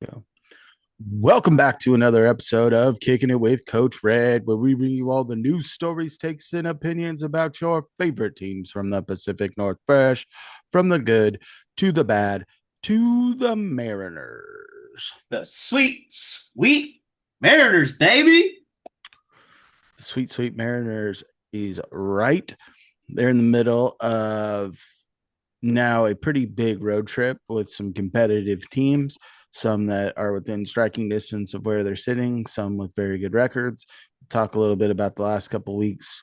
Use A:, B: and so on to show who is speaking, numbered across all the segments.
A: Yeah. Welcome back to another episode of Kicking It with Coach Red, where we bring you all the news, stories, takes, and opinions about your favorite teams from the Pacific Northwest, from the good to the bad to the Mariners.
B: The sweet, sweet Mariners, baby.
A: The sweet, sweet Mariners is right. They're in the middle of now a pretty big road trip with some competitive teams, some that are within striking distance of where they're sitting, some with very good records. Talk a little bit about the last couple of weeks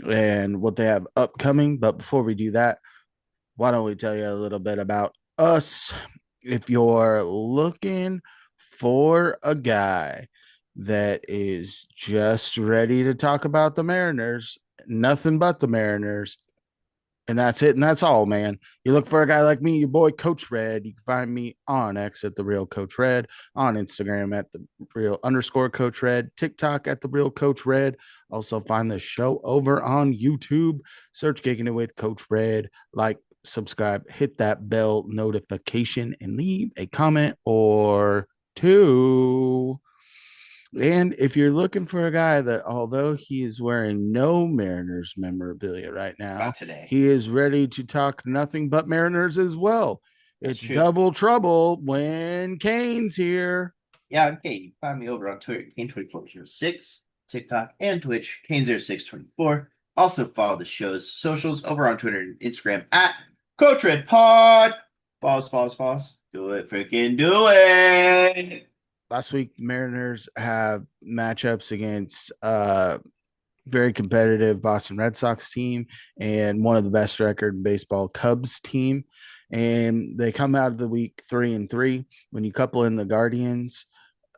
A: and what they have upcoming. But before we do that, why don't we tell you a little bit about us? If you're looking for a guy that is just ready to talk about the Mariners, nothing but the Mariners, and that's it. And that's all, man. You look for a guy like me, your boy Coach Red. You can find me on X at the real Coach Red, on Instagram at the real underscore Coach Red, TikTok at the real Coach Red. Also find the show over on YouTube. Search Kicking It with Coach Red. Like, subscribe, hit that bell notification, and leave a comment or two. And if you're looking for a guy that, although he is wearing no Mariners memorabilia right
B: Not
A: now,
B: today.
A: he is ready to talk nothing but Mariners as well.
B: That's
A: It's
B: true.
A: double trouble when Cane's here.
B: Yeah, okay. You can find me over on Twitter, Kane2406, TikTok, and Twitch, Kane0624. Also follow the show's socials over on Twitter and Instagram at Coach Red Pod. False. Do it, freaking do it.
A: Last week, Mariners have matchups against very competitive Boston Red Sox team and one of the best record in baseball Cubs team. And they come out of the week 3-3. When you couple in the Guardians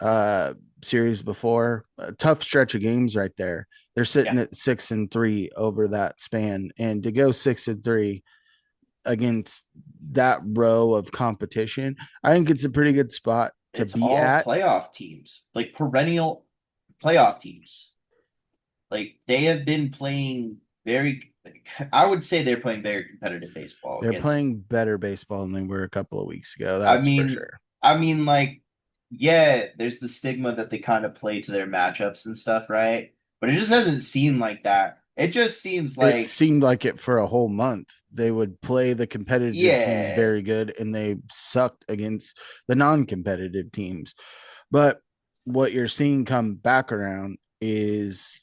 A: uh series before, a tough stretch of games right there. They're sitting
B: Yeah,
A: at 6-3 over that span. And to go 6-3 against that row of competition, I think it's a pretty good spot to
B: it's
A: be
B: all
A: at.
B: playoff teams, like perennial playoff teams. Like they have been playing very, I would say they're playing very competitive baseball
A: They're
B: against.
A: playing better baseball than they were a couple of weeks ago.
B: I
A: That's for
B: mean,
A: sure.
B: I mean, like, yeah, there's the stigma that they kind of play to their matchups and stuff, right? But it just doesn't seem like that. It just seems
A: It
B: like,
A: seemed like it for a whole month. They would play the competitive teams
B: yeah,
A: very good and they sucked against the non-competitive teams. But what you're seeing come back around is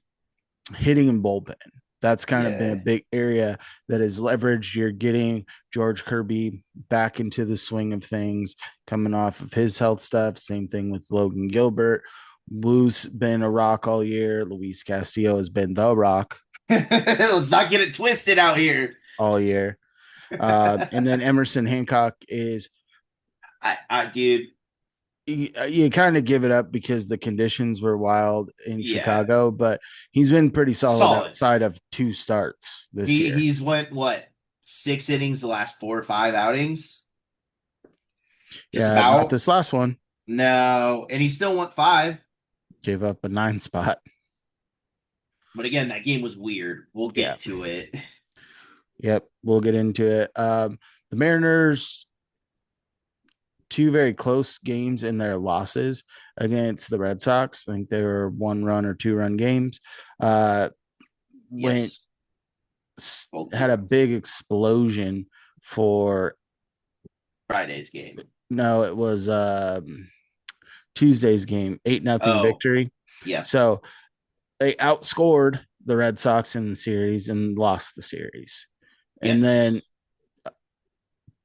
A: hitting and bullpen. That's kind of been a
B: yeah,
A: big area that is leveraged. You're getting George Kirby back into the swing of things, coming off of his health stuff. Same thing with Logan Gilbert. Wu's been a rock all year. Luis Castillo has been the rock
B: let's not get it twisted out here.
A: all year. And then Emerson Hancock is,
B: Dude,
A: you kind of give it up because the conditions were wild in
B: yeah,
A: Chicago, but he's been pretty solid
B: solid.
A: outside of two starts this year.
B: He's went what 6 innings the last 4 or 5 outings, just
A: Yeah, not
B: about.
A: this last one.
B: No, and he still went 5.
A: Gave up a 9 spot.
B: But again, that game was weird. We'll
A: Yeah.
B: get to it.
A: Yep. We'll get into it. The Mariners, two very close games in their losses against the Red Sox. I think they were 1 run or 2 run games. Uh, went
B: Yes, both two
A: had a
B: runs.
A: big explosion for
B: Friday's game.
A: no, it was Tuesday's game, 8-0
B: Oh,
A: victory.
B: yeah.
A: So they outscored the Red Sox in the series and lost the series. And then
B: Yes.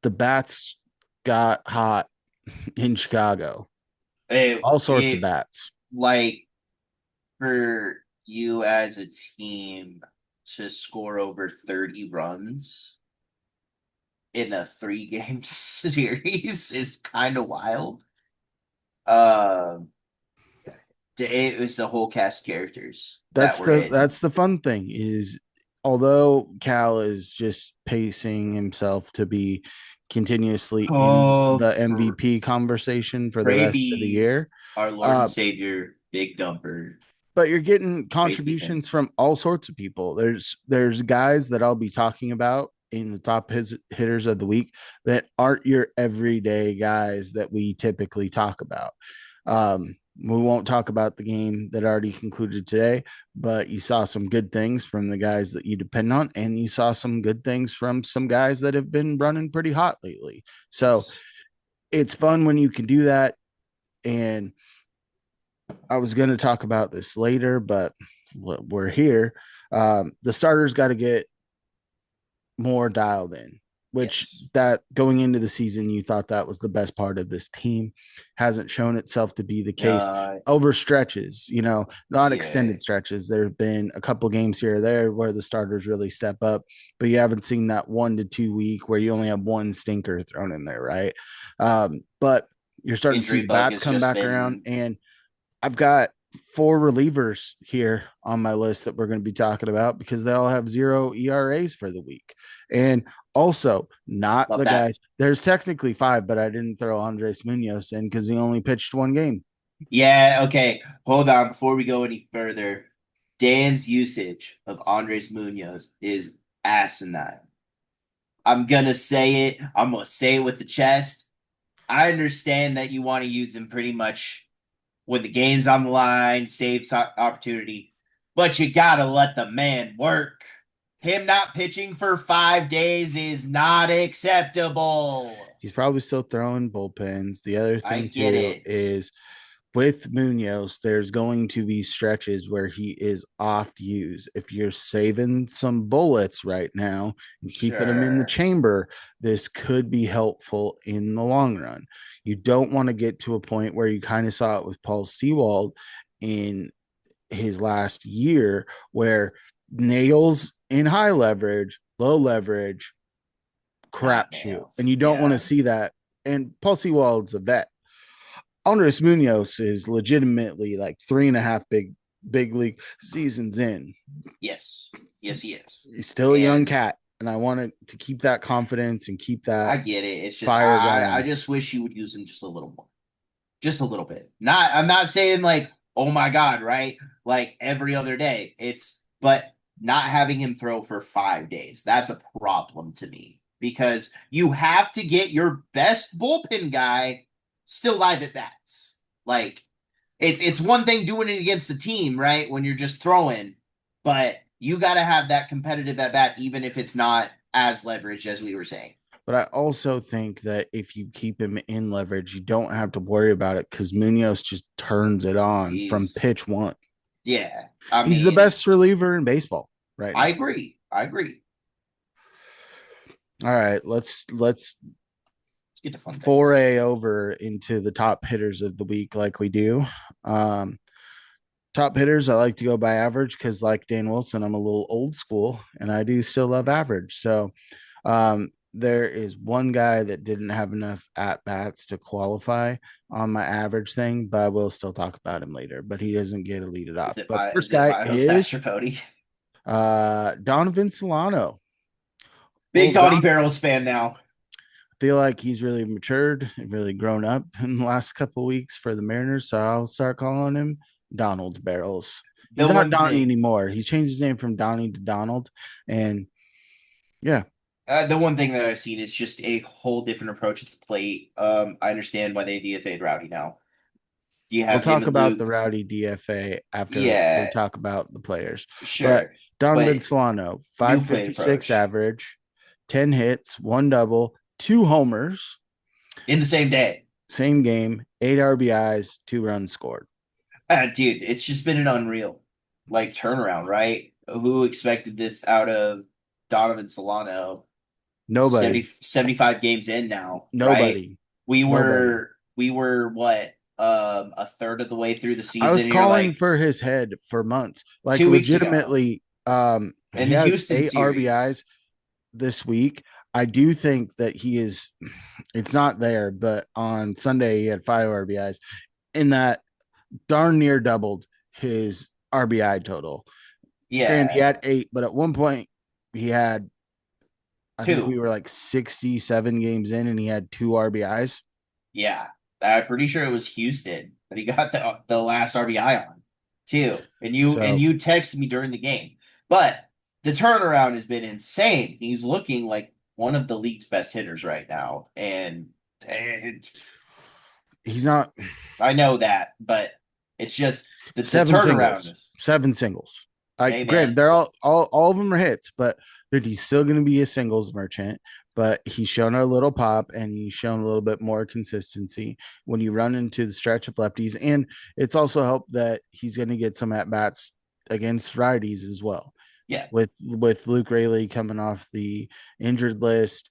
A: the bats got hot in Chicago.
B: It,
A: All sorts of
B: it
A: bats.
B: like for you as a team to score over 30 runs in a 3 game series is kind of wild. Um, it was the whole cast of characters that were hitting.
A: That's the fun thing is, although Cal is just pacing himself to be continuously in
B: Oh,
A: the MVP conversation for the
B: pray
A: rest of the
B: be
A: year.
B: our Lord and
A: Uh,
B: Savior, Big Dumper.
A: but you're getting
B: Praise be him.
A: contributions from all sorts of people. There's guys that I'll be talking about in the top hitters of the week that aren't your everyday guys that we typically talk about. We won't talk about the game that already concluded today, but you saw some good things from the guys that you depend on, and you saw some good things from some guys that have been running pretty hot lately. So
B: Yes.
A: it's fun when you can do that. And I was going to talk about this later, but we're here. The starters got to get more dialed in, which
B: Yes.
A: that going into the season, you thought that was the best part of this team. Hasn't shown itself to be the case
B: Uh,
A: over stretches, not
B: yeah.
A: extended stretches. There have been a couple games here or there where the starters really step up, but you haven't seen that 1 to 2 week where you only have one stinker thrown in there, right? But you're starting to see
B: Injury
A: the
B: bug
A: bats
B: has
A: come
B: just
A: back around,
B: been.
A: and I've got four relievers here on my list that we're going to be talking about because they all have 0 ERAs for the week. And also, not
B: Love
A: the
B: that.
A: guys, there's technically five, but I didn't throw Andres Munoz in because he only pitched one game.
B: Yeah, okay. Hold on. Before we go any further, Dan's usage of Andres Munoz is asinine. I'm gonna say it. I'm gonna say it with the chest. I understand that you want to use him pretty much when the game's on the line, saves opportunity, but you gotta let the man work. Him not pitching for 5 days is not acceptable.
A: He's probably still throwing bullpens. The other
B: I
A: thing,
B: get
A: too,
B: it.
A: is with Munoz, there's going to be stretches where he is off use. If you're saving some bullets right now and keeping them in the
B: Sure.
A: chamber, this could be helpful in the long run. You don't want to get to a point where you kind of saw it with Paul Sewald in his last year, where nails in high leverage, low leverage,
B: Not
A: crapshoot. And
B: nails.
A: you don't want to
B: Yeah.
A: see that. And Paul Sewald's a vet. Andres Munoz is legitimately like 3.5 big league seasons in.
B: Yes. Yes, he is.
A: He's still a young
B: And
A: cat, and I want to keep that confidence and keep
B: I
A: that
B: get it. It's just
A: fire
B: I
A: going.
B: just wish you would use him just a little more. Just a little bit. Not I'm not saying like, oh my God, right? Like every other day. It's but not having him throw for 5 days. That's a problem to me. Because you have to get your best bullpen guy still live at bats. Like it's one thing doing it against the team, right? When you're just throwing, but you got to have that competitive at bat, even if it's not as leveraged as we were saying.
A: But I also think that if you keep him in leverage, you don't have to worry about it because Munoz just turns it on from
B: He's
A: pitch one.
B: yeah. I
A: He's the
B: mean,
A: best reliever in baseball right
B: I
A: now.
B: agree. I agree.
A: All right, let's
B: Let's get to fun things.
A: foray over into the top hitters of the week like we do. Um, Top hitters, I like to go by average because, like Dan Wilson, I'm a little old school and I do still love average. So, there is one guy that didn't have enough at bats to qualify on my average thing, but I will still talk about him later. But he doesn't get to lead it off. But the first
B: Is it
A: guy
B: Miles
A: is
B: Mastropodi?
A: Donovan Solano.
B: Big
A: Old
B: Tawny
A: Don,
B: Barrels fan now.
A: feel like he's really matured and really grown up in the last couple of weeks for the Mariners. So I'll start calling him Donald Barrels.
B: The
A: He's not
B: one
A: Donnie
B: thing,
A: anymore. He's changed his name from Donnie to Donald. And yeah,
B: the one thing that I've seen is just a whole different approach at the plate. I understand why they DFA'd Rowdy now. You
A: we'll
B: have him
A: talk
B: and
A: about the
B: Luke.
A: Rowdy DFA after we
B: Yeah,
A: talk about the players. But
B: sure, but
A: Donovan Solano,
B: new plate
A: 556
B: approach
A: average, 10 hits, one double, two homers,
B: in the same day.
A: same game, eight RBIs, 2 runs scored.
B: Dude, it's just been an unreal like turnaround, right? Who expected this out of Donovan Solano?
A: Nobody,
B: 75 games in now, right?
A: nobody,
B: We
A: nobody.
B: were we were what a third of the way through the
A: I was
B: season. And you're
A: calling
B: like
A: for his head for months. Like
B: 2 weeks ago
A: legitimately,
B: in
A: he
B: the
A: has
B: Houston
A: eight
B: series.
A: RBIs this week. I do think that he is it's not there, but on Sunday he had 5 RBIs in that darn near doubled his RBI total. Granted, he
B: Yeah,
A: had eight, but at one point he had I think we
B: two.
A: were like 67 games in and he had 2 RBIs.
B: Yeah, I'm pretty sure it was Houston that he got the last RBI on too. And you
A: So
B: texted me during the game, but the turnaround has been insane. He's looking like one of the league's best hitters right now, and
A: He's not
B: I know that, but it's just the
A: seven
B: turnaround
A: singles,
B: is.
A: seven singles. Like,
B: Hey
A: granted,
B: man,
A: they're all of them are hits, but he's still going to be a singles merchant. But he's shown a little pop, and he's shown a little bit more consistency when you run into the stretch of lefties. And it's also helped that he's going to get some at bats against righties as well.
B: yeah,
A: With Luke Rayleigh coming off the injured list,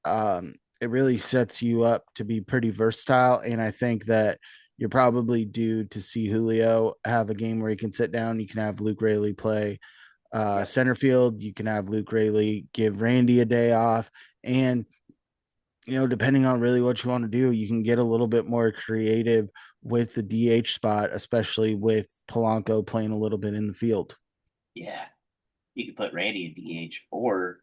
A: it really sets you up to be pretty versatile. And I think that you're probably due to see Julio have a game where he can sit down. You can have Luke Rayleigh play
B: yep,
A: center field. You can have Luke Rayleigh give Randy a day off. And, depending on really what you want to do, you can get a little bit more creative with the DH spot, especially with Polanco playing a little bit in the field.
B: yeah. You could put Randy in DH or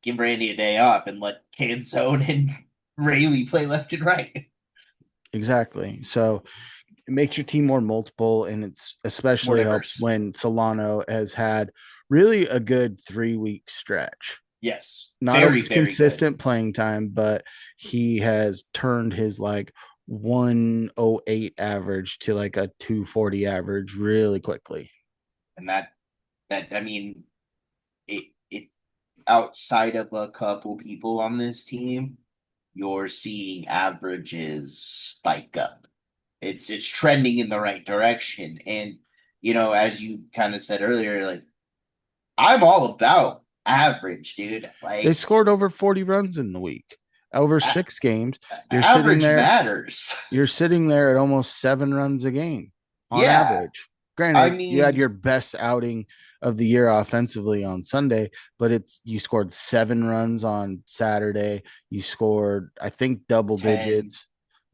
B: give Randy a day off and let Canzone and Rayleigh play left and right.
A: Exactly. So it makes your team more multiple, and it's
B: More
A: especially helps
B: diverse.
A: when Solano has had really a good 3 week stretch.
B: Yes.
A: Not
B: Very,
A: always
B: very good.
A: consistent playing time, but he has turned his like 108 average to like a 240 average really quickly.
B: And that I mean, it outside of a couple people on this team, you're seeing averages spike up. It's trending in the right direction. And as you kind of said earlier, like I'm all about average, dude.
A: They
B: Like
A: scored over 40 runs in the week. Over
B: a-
A: 6 games, you're sitting
B: average
A: there
B: matters.
A: you're sitting there at almost 7 runs a game on
B: Yeah.
A: average.
B: I
A: Granted, you had
B: mean,
A: your best outing of the year offensively on Sunday, but you scored 7 runs on Saturday. You scored, I think, double
B: 10.
A: digits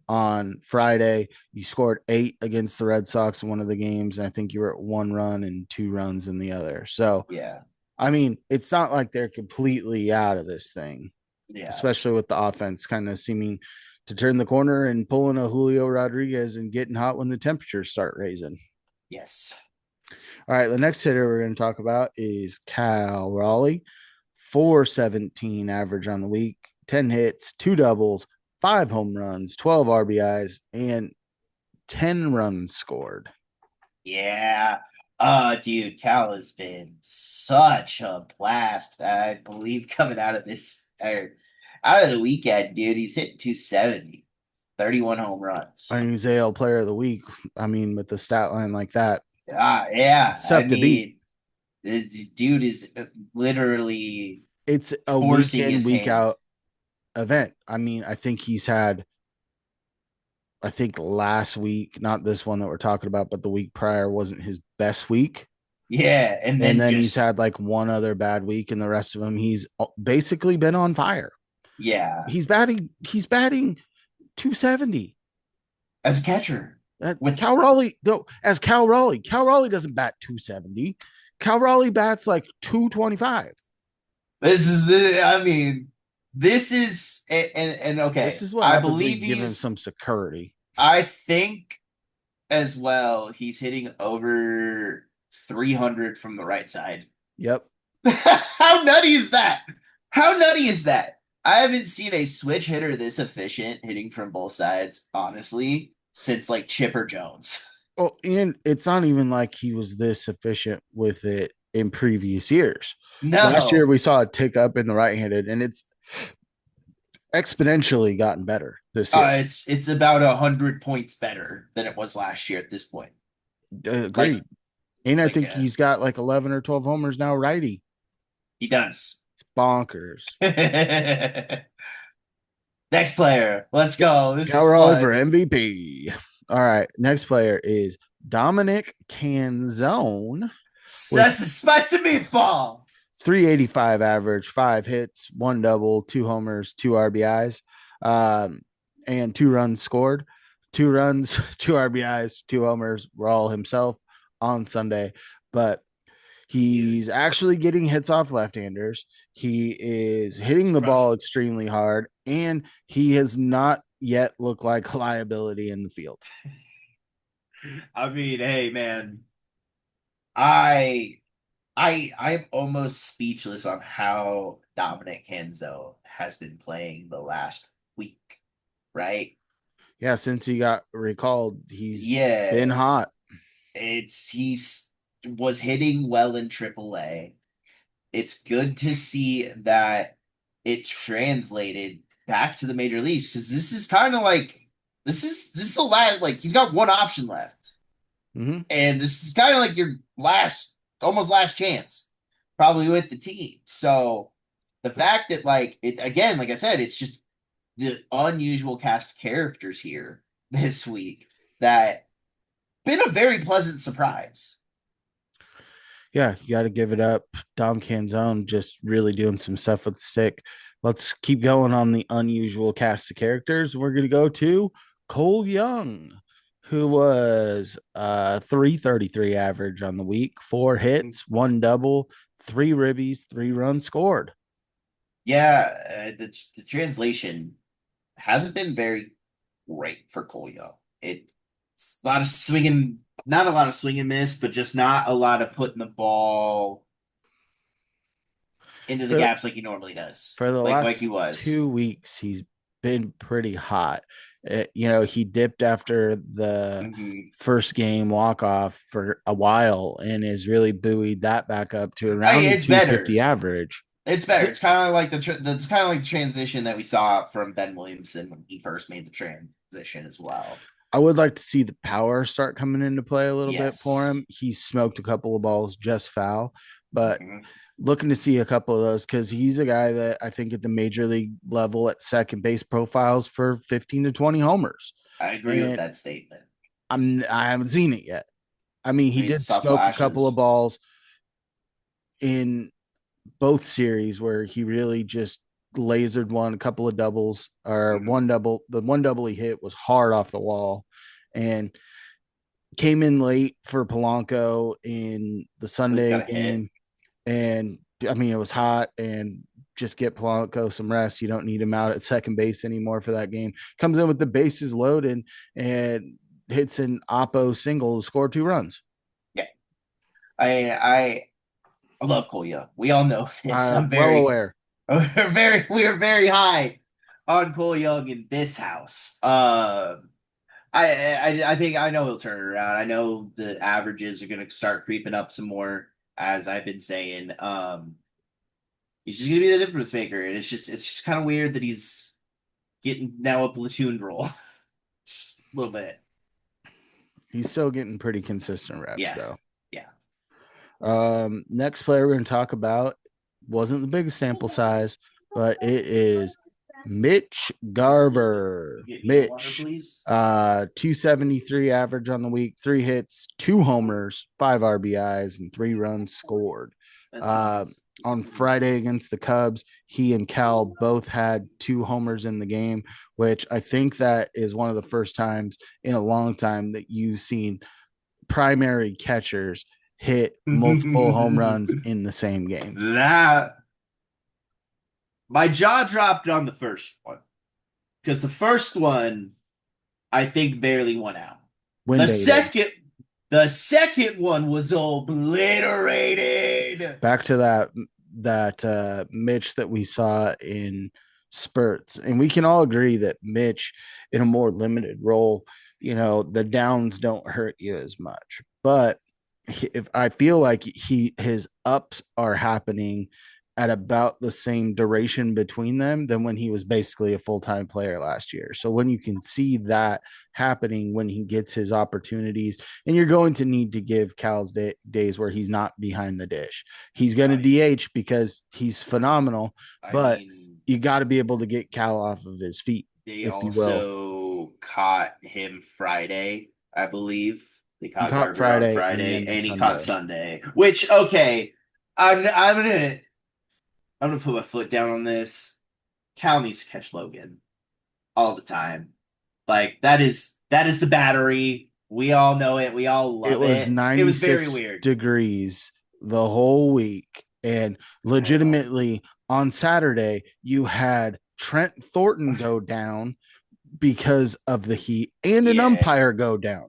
A: on Friday. You scored 8 against the Red Sox in one of the games, and I think you were at 1 run and 2 runs in the other. So,
B: Yeah.
A: I mean, it's not like they're completely out of this thing,
B: Yeah.
A: especially with the offense kind of seeming to turn the corner and pulling a Julio Rodriguez and getting hot when the temperatures start raising.
B: Yes.
A: All right, the next hitter we're going to talk about is Cal Raleigh, 417 average on the week, 10 hits, 2 doubles, 5 home runs, 12 RBIs, and 10 runs scored.
B: Yeah. Dude, Cal has been such a blast. I believe coming out of this or out of the weekend, dude, he's hitting 270, 31 home
A: I
B: runs.
A: mean, he's AL player of the week. I mean, with the stat line like that,
B: Yeah.
A: it's
B: I
A: tough to beat.
B: mean, this dude is literally
A: It's a week
B: forcing
A: in,
B: his
A: week
B: hand.
A: out event. I mean, I think last week, not this one that we're talking about, but the week prior wasn't his best week.
B: Yeah, and
A: And
B: then
A: then he's
B: just
A: had like one other bad week, and the rest of them, he's basically been on fire.
B: yeah,
A: He's batting 270.
B: as a catcher with
A: Cal Raleigh, no, as Cal Raleigh doesn't bat 270. Cal Raleigh bats like 225.
B: this is the I mean, this is and
A: This
B: okay,
A: is what
B: I
A: happens when
B: believe
A: you give him
B: he's
A: some security.
B: I think as well he's hitting over 300 from the right side.
A: Yep.
B: How nutty is that? How nutty is that? I haven't seen a switch hitter this efficient hitting from both sides, honestly, since like Chipper Jones.
A: Oh, and it's not even like he was this efficient with it in previous years. Last year
B: No.
A: we saw it tick up in the right-handed, and it's exponentially gotten better this year.
B: It's about 100 points better than it was last year at this point. Like
A: Agreed. And I
B: like
A: think he's got like 11 or 12 homers now, righty.
B: he does.
A: It's bonkers.
B: Next player, let's go. This
A: Cal
B: is
A: Raleigh for
B: fun.
A: MVP. All right. Next player is Dominic Canzone with
B: That's a spicy meatball.
A: 385 average, 5 hits, 1 double, 2 homers, 2 RBIs, and 2 runs scored. 2 runs, 2 RBIs, 2 homers were all himself on Sunday. But
B: Dude,
A: he's actually getting hits off left-handers. He is
B: he's
A: hitting the ball
B: crushing.
A: extremely hard, and he has not yet looked like a liability in the field.
B: I mean, hey man, I I'm almost speechless on how dominant Kenzo has been playing the last week, right?
A: Yeah, since he got recalled, he's been
B: Yeah,
A: hot.
B: he's was hitting well in AAA. It's good to see that it translated back to the major leagues because this is kind of like this is the last, like he's got one option left,
A: Mm-hmm.
B: and this is kind of like your last, almost last chance, probably with the team. So the fact that like it again, like I said, it's just the unusual cast of characters here this week that been a very pleasant surprise.
A: Yeah, you got to give it up. Dom Canzone just really doing some stuff with the stick. Let's keep going on the unusual cast of characters. We're going to go to Cole Young, who was 333 average on the week, 4 hits, one double, 3 ribbies, 3 runs scored.
B: Yeah, the translation hasn't been very great for Cole Young. It's a lot of swinging, not a lot of swing and miss, but just not a lot of putting the ball into the
A: For
B: gaps like he normally does,
A: for the
B: like
A: last
B: he was.
A: 2 weeks, he's been pretty hot. He dipped after the
B: Hmm.
A: first game walk off for a while and has really buoyed that back up to around the
B: It's
A: 250
B: better.
A: average.
B: It's
A: It's
B: better. It's kind of like that's kind of like the transition that we saw from Ben Williamson when he first made the transition as well.
A: I would like to see the power start coming into play a little bit for
B: Yes.
A: him. He smoked a couple of balls just foul, but
B: Hmm.
A: looking to see a couple of those because he's a guy that I think at the major league level at second base profiles for 15 to 20 homers.
B: I agree with
A: And
B: that statement.
A: I haven't seen it yet. I mean,
B: I
A: he
B: mean,
A: did
B: stuff
A: smoke a couple of
B: flashes.
A: balls in both series where he really just lasered one, a couple of doubles, or
B: Hmm.
A: one double. The one double he hit was hard off the wall and came in late for Polanco in the
B: He's got
A: Sunday
B: a hit.
A: game. And I mean, it was hot and just get Polanco some rest. You don't need him out at second base anymore for that game. Comes in with the bases loaded and hits an Oppo single to score 2 runs.
B: Yeah. I love Cole Young. We all know this.
A: I'm
B: I'm
A: well
B: very,
A: aware.
B: we're very high on Cole Young in this house. I think I know he'll turn it around. I know the averages are going to start creeping up some more, as I've been saying. He's just going to be the difference maker, and it's just kind of weird that he's getting now a platoon role, just a little bit.
A: He's still getting pretty consistent reps
B: Yeah,
A: though.
B: yeah.
A: Next player we're going to talk about wasn't the biggest sample size, but it is Mitch Garver.
B: You get me a water,
A: Mitch,
B: please.
A: 273 average on the week, 3 hits, 2 homers, 5 RBIs, and 3 runs scored.
B: That's
A: Uh,
B: nice.
A: on Friday against the Cubs, he and Cal both had 2 homers in the game, which I think that is one of the first times in a long time that you've seen primary catchers hit multiple home runs in the same game.
B: That my jaw dropped on the first one because the first one I think barely went out.
A: When
B: The
A: dated.
B: second, the second one was obliterated.
A: Back to that Mitch that we saw in spurts. And we can all agree that Mitch in a more limited role, the downs don't hurt you as much. But if I feel like his ups are happening at about the same duration between them than when he was basically a full-time player last year. So when you can see that happening when he gets his opportunities, and you're going to need to give Cal's days where he's not behind the dish. He's going to
B: I,
A: DH because he's phenomenal,
B: I
A: but
B: mean,
A: you got to be able to get Cal off of his feet,
B: they
A: if you will.
B: also caught him Friday, I believe. They
A: He
B: caught
A: caught
B: Garver on
A: Friday and
B: Friday,
A: then
B: and he caught
A: Sunday.
B: Sunday. Which, okay, I'm gonna put my foot down on this. Cal needs to catch Logan all the time. Like that is the battery. We all know it. We all
A: It
B: love
A: was
B: it. It was very
A: 96
B: weird.
A: degrees the whole week. And
B: I know.
A: legitimately on Saturday, you had Trent Thornton go down because of the heat and an
B: Yeah.
A: umpire go down.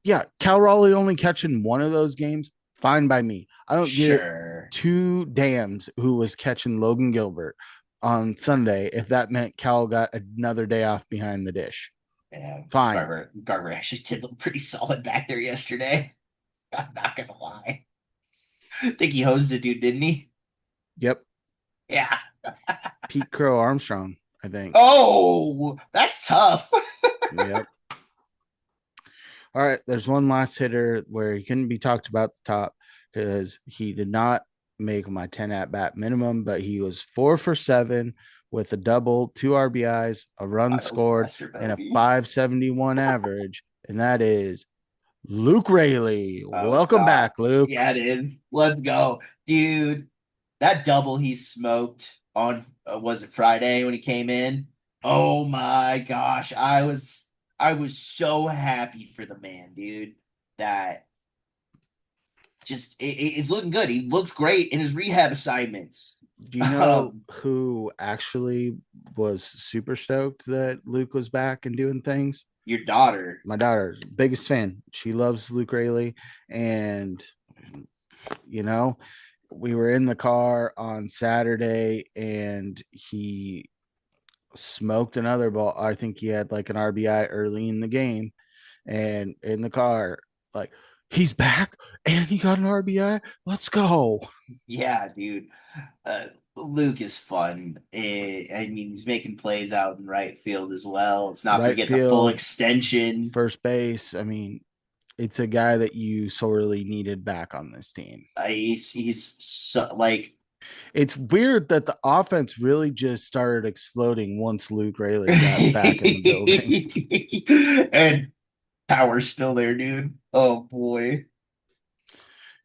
A: Yeah, Cal Raleigh only catching one of those games, Fine by me. I don't give
B: Sure.
A: two damns who was catching Logan Gilbert on Sunday if that meant Cal got another day off behind the dish.
B: Yeah,
A: Fine.
B: Garver actually did look pretty solid back there yesterday. I'm not gonna lie. I think he hosed a dude, didn't he?
A: Yep.
B: Yeah.
A: Pete Crow Armstrong, I think.
B: Oh, that's tough.
A: Yep. All right. There's one last hitter where he couldn't be talked about the top because he did not make my 10 at bat minimum, but he was 4 for 7 with a double, two RBIs, a run
B: Miles
A: scored,
B: Lester
A: and a
B: Bogey.
A: 571 average. And that is Luke Rayleigh.
B: Oh
A: Welcome
B: God.
A: back, Luke.
B: Yeah, it is. Let's go. Dude, that double he smoked on was it Friday when he came in? Oh my gosh. I was so happy for the man, dude. That just it's looking good. He looked great in his rehab assignments.
A: Do you know
B: Um,
A: who actually was super stoked that Luke was back and doing things?
B: your daughter.
A: My daughter's biggest fan. She loves Luke Rayleigh. And, you know, we were in the car on Saturday and he smoked another ball. I think he had like an RBI early in the game and in the car, like, he's back and he got an RBI. Let's go.
B: Yeah, dude. Uh, Luke is fun. I mean, he's making plays out in right field as well. Let's not
A: Right
B: forget the full
A: field,
B: extension.
A: first base. I mean, it's a guy that you sorely needed back on this team.
B: He's so like
A: It's weird that the offense really just started exploding once Luke Rayleigh got back in the building.
B: and Power's still there, dude. Oh boy.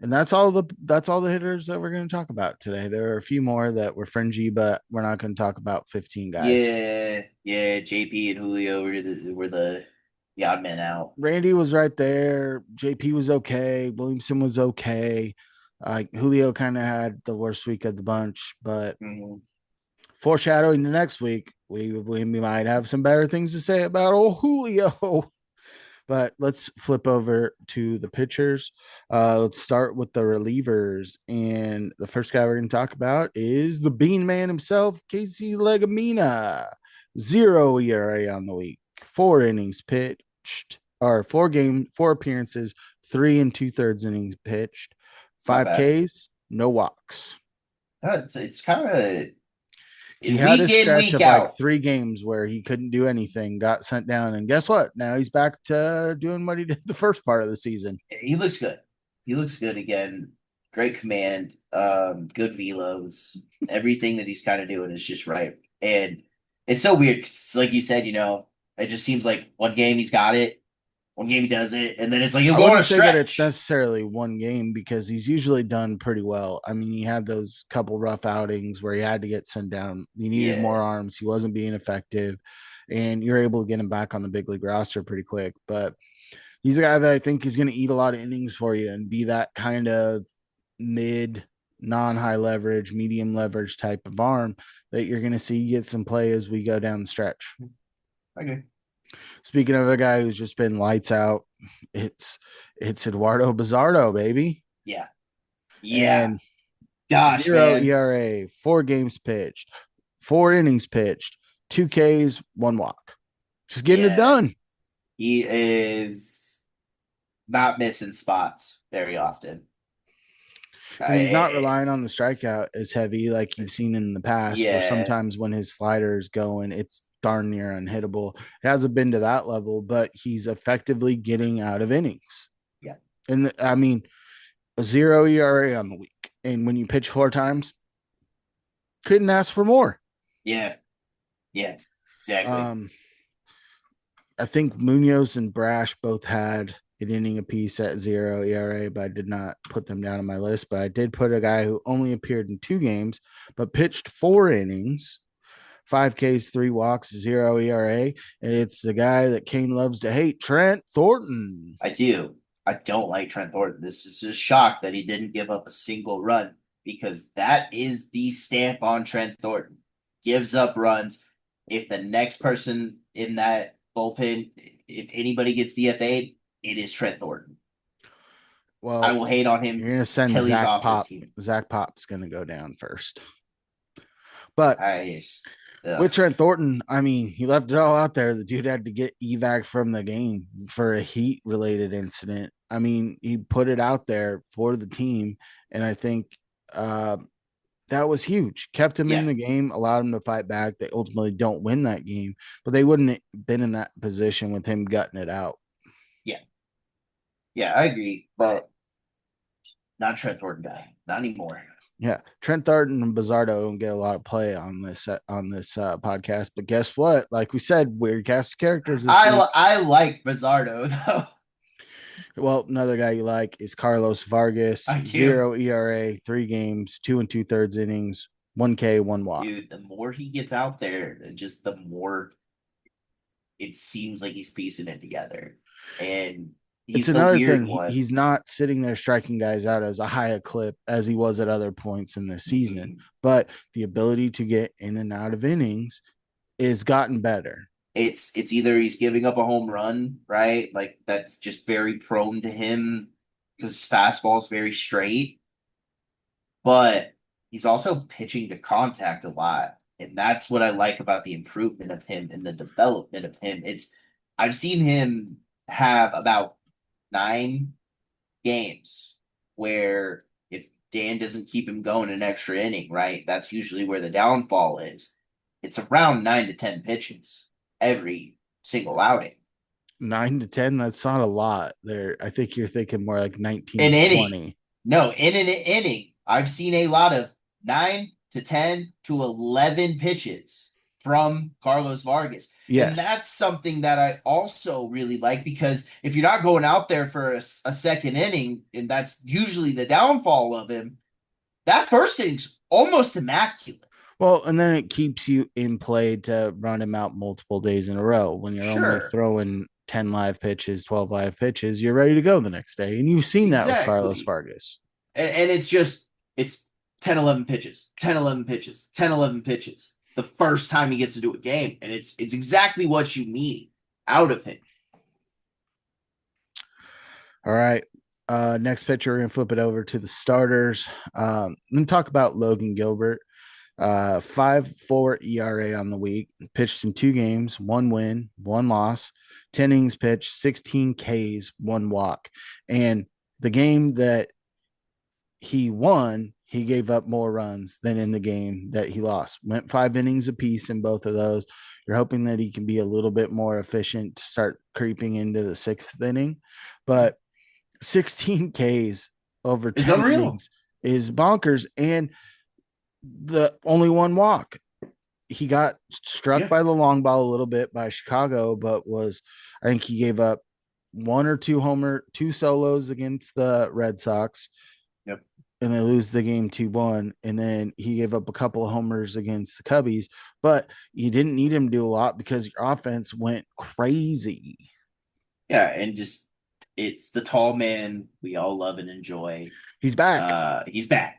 A: And that's all the hitters that we're going to talk about today. There are a few more that were fringy, but we're not going to talk about 15 guys.
B: Yeah, yeah. JP and Julio were the odd men out.
A: Randy was right there. JP was okay. Williamson was okay. Julio kind of had the worst week of the bunch, but
B: Mhm.
A: foreshadowing the next week, we might have some better things to say about old Julio. But let's flip over to the pitchers. Let's start with the relievers. And the first guy we're going to talk about is the Bean Man himself, Casey Legamina. 0 ERA on the week, 4 innings pitched, or 4 appearances, 3 and 2/3 innings pitched,
B: Not
A: five
B: bad.
A: Ks, no walks.
B: It's kind of
A: He had
B: week
A: a
B: in,
A: stretch
B: week
A: of like
B: out.
A: 3 games where he couldn't do anything, got sent down, and guess what? Now he's back to doing what he did the first part of the season.
B: He looks good. He looks good again. Great command. Good velos. Everything that he's kind of doing is just right. And it's so weird 'cause like you said, it just seems like one game he's got it, one game he does it, and then it's like he'll
A: I
B: go on a
A: wouldn't say that it's
B: stretch.
A: necessarily one game because he's usually done pretty well. I mean, he had those couple rough outings where he had to get sent down. He needed more
B: Yeah,
A: arms. He wasn't being effective, and you're able to get him back on the big league roster pretty quick. But he's a guy that I think is going to eat a lot of innings for you and be that kind of mid, non high leverage, medium leverage type of arm that you're going to see get some play as we go down the stretch.
B: okay.
A: Speaking of a guy who's just been lights out, it's it's Eduardo Bizardo, baby.
B: Yeah, yeah.
A: And
B: Gosh,
A: zero
B: man.
A: ERA, 4 games pitched, 4 innings pitched, 2 Ks, 1 walk. Just getting it
B: Yeah,
A: done.
B: he is not missing spots very often.
A: And he's not
B: I,
A: relying on the strikeout as heavy like you've seen in the past, where
B: yeah,
A: sometimes when his slider is going, it's darn near unhittable. It hasn't been to that level, but he's effectively getting out of innings.
B: yeah,
A: And I mean, a 0 ERA on the week. And when you pitch 4 times, couldn't ask for more.
B: yeah, yeah. Exactly.
A: Um, I think Munoz and Brash both had an inning apiece at 0 ERA, but I did not put them down on my list. But I did put a guy who only appeared in 2 games, but pitched 4 innings, 5 Ks, 3 walks, 0 ERA. It's the guy that Kane loves to hate, Trent Thornton.
B: I do. I don't like Trent Thornton. This is a shock that he didn't give up a single run because that is the stamp on Trent Thornton. Gives up runs. If the next person in that bullpen, if anybody gets DFA'd, it is Trent Thornton. I
A: Well,
B: will hate on
A: you're
B: him
A: gonna send
B: till he's
A: Zach
B: off this
A: Pop.
B: team.
A: Zach Pop's gonna go down first. But
B: I just, ugh.
A: with Trent Thornton, I mean, he left it all out there. The dude had to get evac from the game for a heat related incident. I mean, he put it out there for the team, and I think uh, that was huge. Kept him in
B: Yeah,
A: the game, allowed him to fight back. They ultimately don't win that game, but they wouldn't have been in that position with him gutting it out.
B: yeah, yeah. I agree, but not Trent Thornton guy, not anymore.
A: Yeah, Trent Thornton and Bizardo don't get a lot of play on this podcast, but guess what? Like we said, weird cast of characters this week.
B: I like Bizzardo though.
A: Well, another guy you like is Carlos Vargas,
B: I do.
A: 0 ERA, 3 games, 2 2/3 innings, 1K, one walk.
B: Dude, the more he gets out there, just the more it seems like he's piecing it together. And
A: It's
B: he's the
A: another thing.
B: weird one.
A: He's not sitting there striking guys out as a high a clip as he was at other points in the season,
B: Mhm.
A: but the ability to get in and out of innings is gotten better.
B: It's either he's giving up a home run, right? Like that's just very prone to him because his fastball is very straight, but he's also pitching to contact a lot. And that's what I like about the improvement of him and the development of him. It's I've seen him have about 9 games where if Dan doesn't keep him going an extra inning, right? That's usually where the downfall is. It's around 9 to 10 pitches every single outing.
A: 9 to 10, that's not a lot there. I think you're thinking more like 19
B: An
A: to
B: inning.
A: 20.
B: No, in an inning, I've seen a lot of 9 to 10 to 11 pitches from Carlos Vargas. And
A: Yes.
B: that's something that I also really like because if you're not going out there for a second inning, and that's usually the downfall of him, that first inning's almost immaculate.
A: Well, and then it keeps you in play to run him out multiple days in a row. When you're only
B: Sure,
A: throwing 10 live pitches, 12 live pitches, you're ready to go the next day. And you've seen that with Carlos
B: exactly.
A: Vargas.
B: And it's 10, 11 pitches, 10, 11 pitches, 10, 11 pitches the first time he gets to do a game. And it's exactly what you need out of him.
A: All right. Next pitcher, we're going to flip it over to the starters. Then talk about Logan Gilbert. 5.4 ERA on the week. Pitched in 2 games, 1 win, 1 loss, 10 innings pitched, 16 Ks, 1 walk. And the game that he won, he gave up more runs than in the game that he lost. Went 5 innings apiece in both of those. You're hoping that he can be a little bit more efficient to start creeping into the 6th inning. But 16 Ks over
B: It's
A: 10
B: unreal.
A: innings is bonkers. And the only 1 walk. He got struck
B: Yeah.
A: by the long ball a little bit by Chicago, but I think he gave up 2 solos against the Red Sox,
B: Yep.
A: and they lose the game 2-1. And then he gave up a couple of homers against the Cubbies, but you didn't need him to do a lot because your offense went crazy.
B: Yeah. And just it's the tall man we all love and enjoy.
A: He's back.
B: He's back.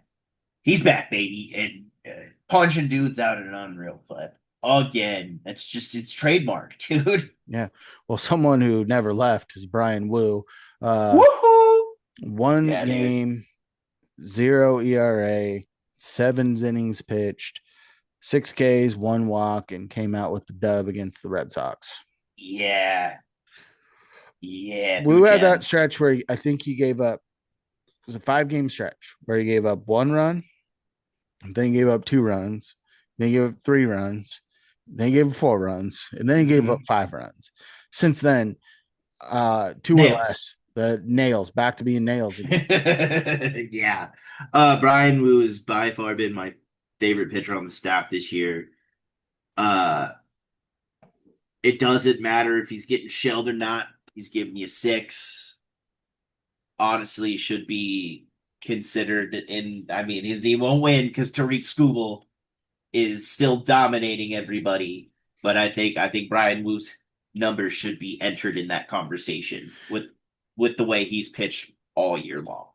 B: He's back, baby. And punching dudes out at an unreal clip. Again. That's just it's trademark, dude.
A: Yeah. Well, someone who never left is Brian Wu. Uh,
B: Woohoo!
A: one
B: Yeah, dude.
A: game, 0 ERA, 7 innings pitched, 6 Ks, 1 walk, and came out with the dub against the Red Sox.
B: Yeah. Yeah.
A: We
B: Blue
A: had that
B: Gem.
A: stretch where I think he gave up, it was a 5 game stretch where he gave up 1 run, then he gave up 2 runs, then he gave up 3 runs, then he gave up 4 runs, and then he gave up
B: Mm-hmm.
A: 5 runs. Since then, 2 or less.
B: Nails.
A: The nails back to being nails again.
B: Yeah. Brian Wu has by far been my favorite pitcher on the staff this year. Uh, it doesn't matter if he's getting shelled or not. He's giving you 6. Honestly, should be considered in. I mean, his team won't win because Tariq Skubal is still dominating everybody. But I think Brian Wu's numbers should be entered in that conversation with the way he's pitched all year long.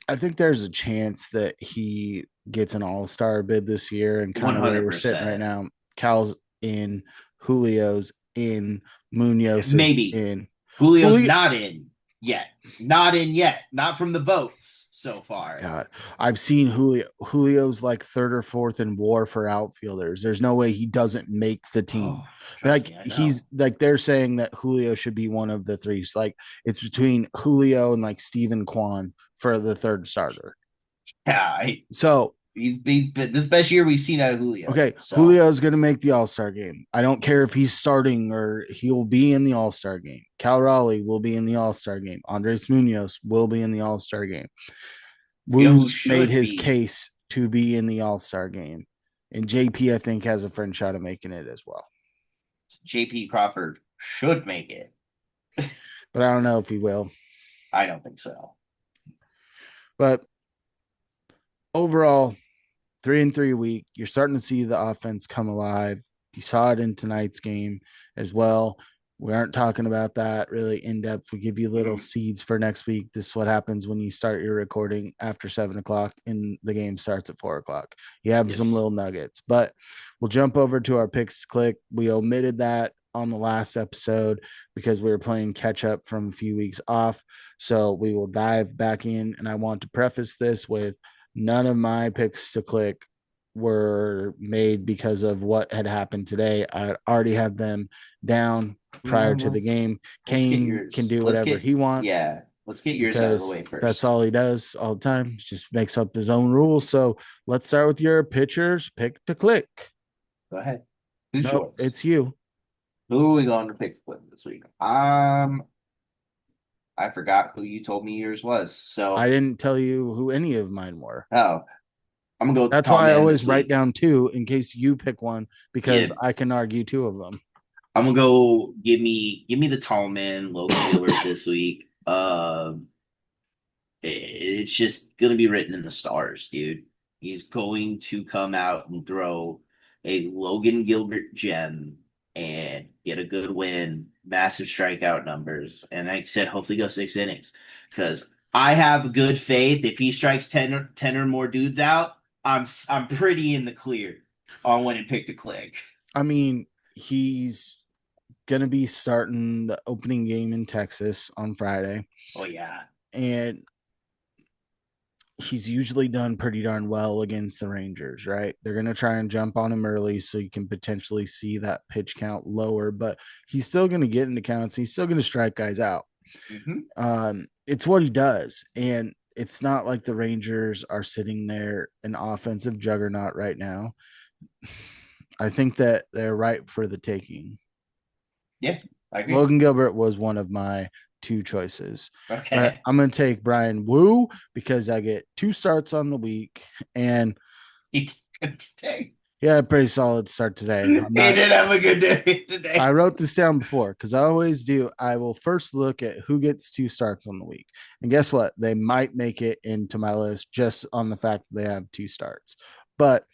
A: I think there's a chance that he gets an all-star bid this year, and kind of where we're sitting right
B: 100%.
A: now. Cal's in, Julio's in, Munoz is
B: Maybe
A: in.
B: Julio's
A: Julio,
B: not in. yet. Not in yet. Not from the votes so far.
A: God, I've seen Julio. Julio's like third or fourth in WAR for outfielders. There's no way he doesn't make the team.
B: Oh, trust
A: Like
B: me, I
A: he's
B: know.
A: like they're saying that Julio should be one of the three. So like it's between Julio and like Steven Kwan for the third starter.
B: Yeah,
A: So
B: he's been this best year we've seen out of Julio.
A: okay,
B: So
A: Julio's going to make the All Star game. I don't care if he's starting or he'll be in the All Star game. Cal Raleigh will be in the All Star game. Andres Munoz will be in the All Star game.
B: you know who
A: Woos made
B: should
A: his
B: be
A: case to be in the All Star game, and JP I think has a friend shot of making it as well,
B: JP Crawford should make it.
A: but I don't know if he will.
B: I don't think so.
A: But overall, 3-3 week. You're starting to see the offense come alive. You saw it in tonight's game as well. We aren't talking about that really in depth. We give you little
B: Mhm.
A: seeds for next week. This is what happens when you start your recording after 7 o'clock and the game starts at 4 o'clock. You have some
B: Yes.
A: little nuggets, but we'll jump over to our picks click. We omitted that on the last episode because we were playing catch up from a few weeks off. So we will dive back in. And I want to preface this with none of my picks to click were made because of what had happened today. I already had them down prior
B: Well,
A: to the game.
B: let's get
A: Kane can
B: yours.
A: do
B: Let's
A: whatever
B: get
A: he wants
B: yeah. Let's get yours out of the
A: because
B: way
A: that's
B: first.
A: all he does all the time. Just makes up his own rules. So let's start with your pitchers pick to click.
B: Go ahead. Who's
A: Nope,
B: yours?
A: it's you.
B: Who are we going to pick with this week? I forgot who you told me yours was.
A: I
B: So,
A: didn't tell you who any of mine were.
B: oh, I'm gonna go with the
A: That's
B: tall
A: why I
B: man
A: always
B: this
A: write
B: week.
A: down two in case you pick one
B: Yeah,
A: because I can argue two of them.
B: I'm gonna go. Give me the tall man, Logan Gilbert this week. It's just gonna be written in the stars, dude. He's going to come out and throw a Logan Gilbert gem and get a good win, massive strikeout numbers, and like I said, hopefully go 6 innings. Because I have good faith if he strikes 10 or more dudes out, I'm pretty in the clear on when it picked a click.
A: I mean, he's gonna be starting the opening game in Texas on Friday,
B: Oh yeah.
A: and he's usually done pretty darn well against the Rangers, right? They're gonna try and jump on him early so you can potentially see that pitch count lower, but he's still gonna get into counts. He's still gonna strike guys out.
B: Hmm.
A: It's what he does, and it's not like the Rangers are sitting there an offensive juggernaut right now. I think that they're ripe for the taking.
B: Yeah, I agree.
A: Logan Gilbert was one of my two choices, but
B: Okay.
A: I'm going to take Brian Wu because I get two starts on the week, and
B: He took it today.
A: he had a pretty solid start today.
B: He did have a good day
A: I
B: today.
A: wrote this down before because I always do. I will first look at who gets two starts on the week, and guess what? They might make it into my list just on the fact that they have two starts, but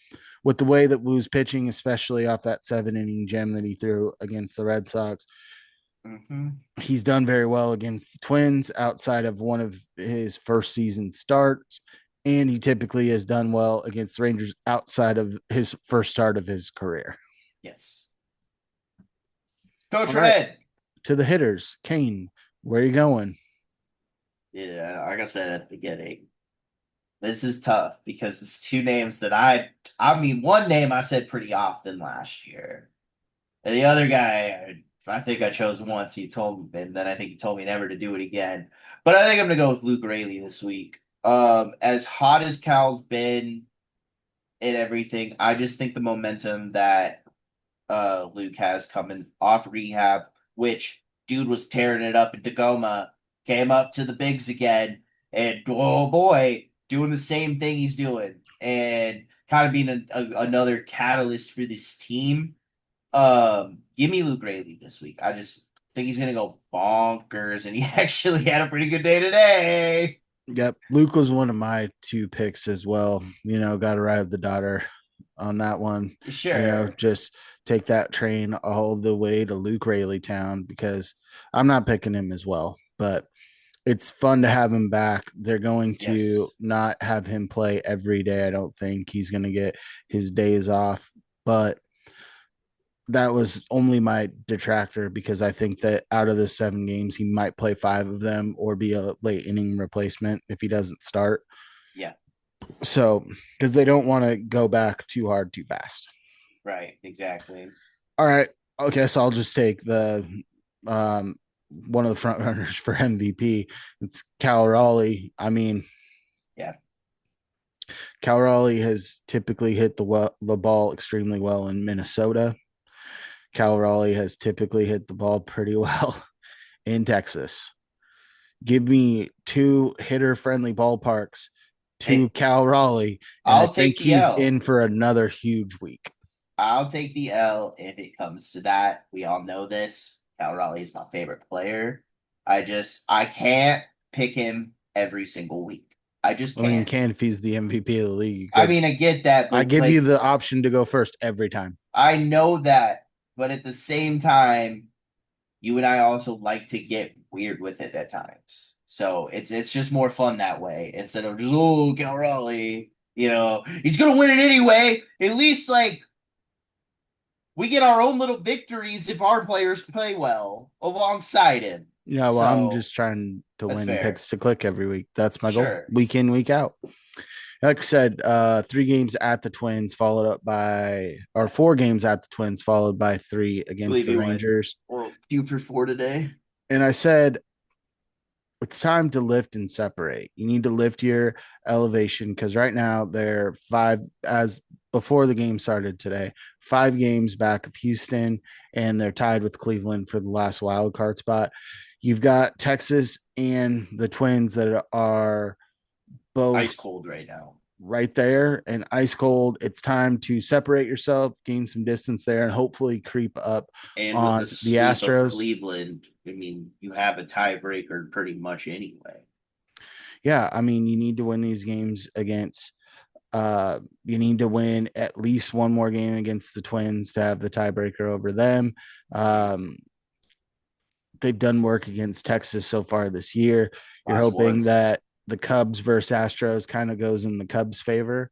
A: with the way that Wu's pitching, especially off that 7 inning gem that he threw against the Red Sox,
B: Hmm.
A: he's done very well against the Twins outside of one of his first season starts. And he typically has done well against the Rangers outside of his first start of his career.
B: Yes.
A: All
B: Coach
A: right.
B: Red.
A: To the hitters, Kane, where are you going?
B: Yeah, like I said at the beginning, this is tough because it's two names that I mean, one name I said pretty often last year. And the other guy, I think I chose once. He told me, and then I think he told me never to do it again. But I think I'm gonna go with Luke Raley this week. As hot as Cal's been and everything, I just think the momentum that Luke has coming off rehab, which dude was tearing it up in Tacoma, came up to the bigs again, and oh boy, doing the same thing he's doing, and kind of being another catalyst for this team. Give me Luke Rayleigh this week. I just think he's gonna go bonkers, and he actually had a pretty good day today.
A: Yep. Luke was one of my two picks as well. Got to ride the daughter on that one.
B: Sure.
A: Just take that train all the way to Luke Rayleigh Town because I'm not picking him as well, but it's fun to have him back. They're going to
B: Yes.
A: not have him play every day. I don't think he's going to get his days off, but that was only my detractor because I think that out of the 7 games, he might play 5 of them or be a late inning replacement if he doesn't start.
B: Yeah,
A: So, because they don't want to go back too hard too fast.
B: right, exactly.
A: All right. Okay. So I'll just take the um, one of the front runners for MVP. It's Cal Raleigh. I mean,
B: Yeah,
A: Cal Raleigh has typically hit the ball extremely well in Minnesota. Cal Raleigh has typically hit the ball pretty well in Texas. Give me two hitter friendly ballparks to
B: and
A: Cal Raleigh, and I
B: I'll take
A: think
B: the
A: he's
B: L.
A: in for another huge week.
B: I'll take the L if it comes to that. We all know this. Cal Raleigh is my favorite player. I can't pick him every single week. I just
A: I mean,
B: can't.
A: can if he's the MVP of the league, you
B: I
A: could.
B: mean, I get that,
A: I
B: but
A: give you
B: like
A: the option to go first every time.
B: I know that, but at the same time, you and I also like to get weird with it at times. So it's just more fun that way instead of just Cal Raleigh. He's gonna win it anyway. At least like we get our own little victories if our players play well alongside him.
A: Yeah, well, I'm
B: So
A: just trying to
B: that's
A: win
B: fair.
A: picks to click every week. That's my goal,
B: Sure.
A: week in, week out. Like I said, 3 games at the Twins, followed up by, or 4 games at the Twins, followed by 3
B: I
A: against
B: believe
A: the
B: you went
A: Rangers.
B: well 2 for 4 today.
A: And I said, it's time to lift and separate. You need to lift your elevation because right now they're 5, as before the game started today, 5 games back of Houston, and they're tied with Cleveland for the last wild card spot. You've got Texas and the Twins that are
B: Ice
A: both
B: cold right now.
A: right there and ice cold. It's time to separate yourself, gain some distance there, and hopefully creep up
B: And with the
A: on the
B: sweep of
A: Astros.
B: Cleveland, I mean, you have a tiebreaker pretty much anyway.
A: Yeah, I mean, you need to win these games against you need to win at least one more game against the Twins to have the tiebreaker over them. Um, they've done work against Texas so far this year. You're
B: Last
A: hoping
B: once.
A: that the Cubs versus Astros kind of goes in the Cubs' favor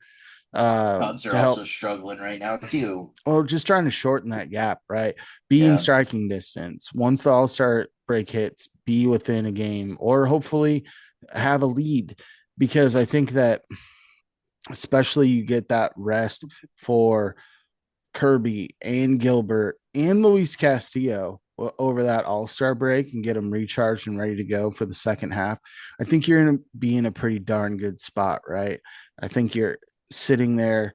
B: Cubs are
A: to
B: also
A: help.
B: struggling right now too.
A: Well, just trying to shorten that gap, right? Be in
B: Yeah.
A: striking distance. Once the All Star break hits, be within a game or hopefully have a lead because I think that especially you get that rest for Kirby and Gilbert and Luis Castillo over that All Star break and get them recharged and ready to go for the second half. I think you're going to be in a pretty darn good spot, right? I think you're sitting there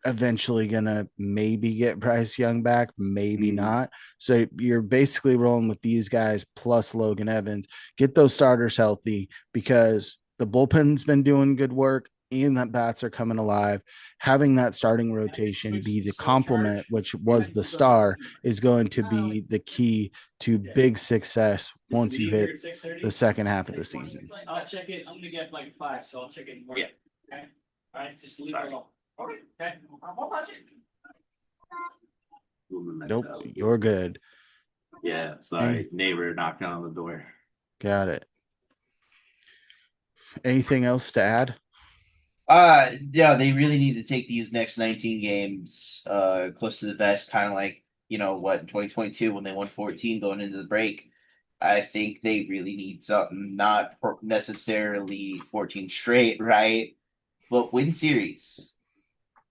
A: eventually gonna maybe get Bryce Young back, maybe
B: Mm.
A: not. So you're basically rolling with these guys plus Logan Evans. Get those starters healthy because the bullpen's been doing good work and that bats are coming alive. Having that starting rotation be the complement, which was the star, is going to be the key to big success once you hit the second half of the season.
C: I'll check it. I'm gonna get like 5, so I'll check it more.
B: Yeah.
C: Okay. All right, just leave it
B: Sorry.
C: alone. Okay. Okay. I won't touch it.
A: Nope,
B: Memento.
A: you're good.
B: Yeah,
A: Any,
B: sorry. Neighbor knocking on the door.
A: got it. Anything else to add?
B: Yeah, they really need to take these next 19 games close to the vest, kind of like, what, in 2022 when they won 14 going into the break. I think they really need something, not necessarily 14 straight, right? But win series.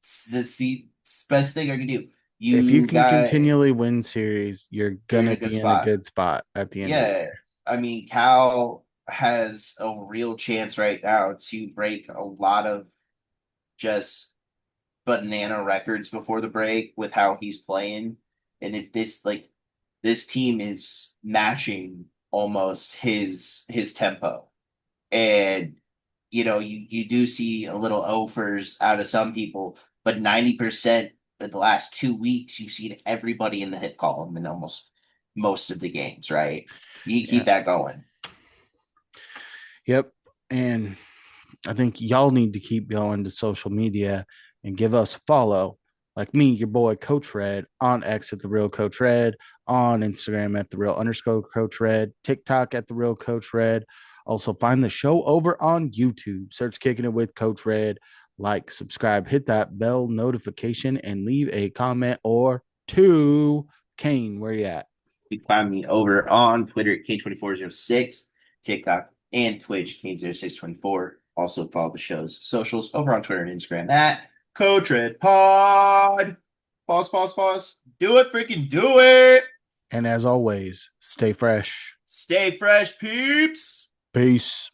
B: It's the best thing I can do.
A: If you
B: You
A: can
B: got
A: continually win series, you're
B: You're in
A: gonna
B: a good
A: be in a
B: spot.
A: good spot at the end of the
B: Yeah,
A: year.
B: I mean, Cal has a real chance right now to break a lot of just banana records before the break with how he's playing. And if this team is matching almost his tempo. And you do see a little offers out of some people, but 90% of the last 2 weeks you've seen everybody in the hit column in almost most of the games, right? You keep
A: Yeah.
B: that going.
A: Yep. And I think y'all need to keep going to social media and give us a follow. Like me, your boy Coach Red on X at the real Coach Red, on Instagram at the real underscore Coach Red, TikTok at the real Coach Red. Also find the show over on YouTube. Search Kicking It with Coach Red. Like, subscribe, hit that bell notification, and leave a comment or to Cain. Where you at?
B: You can find me over on Twitter at Kane2406, TikTok and Twitch, Kane0624. Also follow the show's socials over on Twitter and Instagram at Coach Red Pod. Pause. Do it, freaking do it.
A: And as always, stay fresh.
B: Stay fresh, peeps.
A: Peace.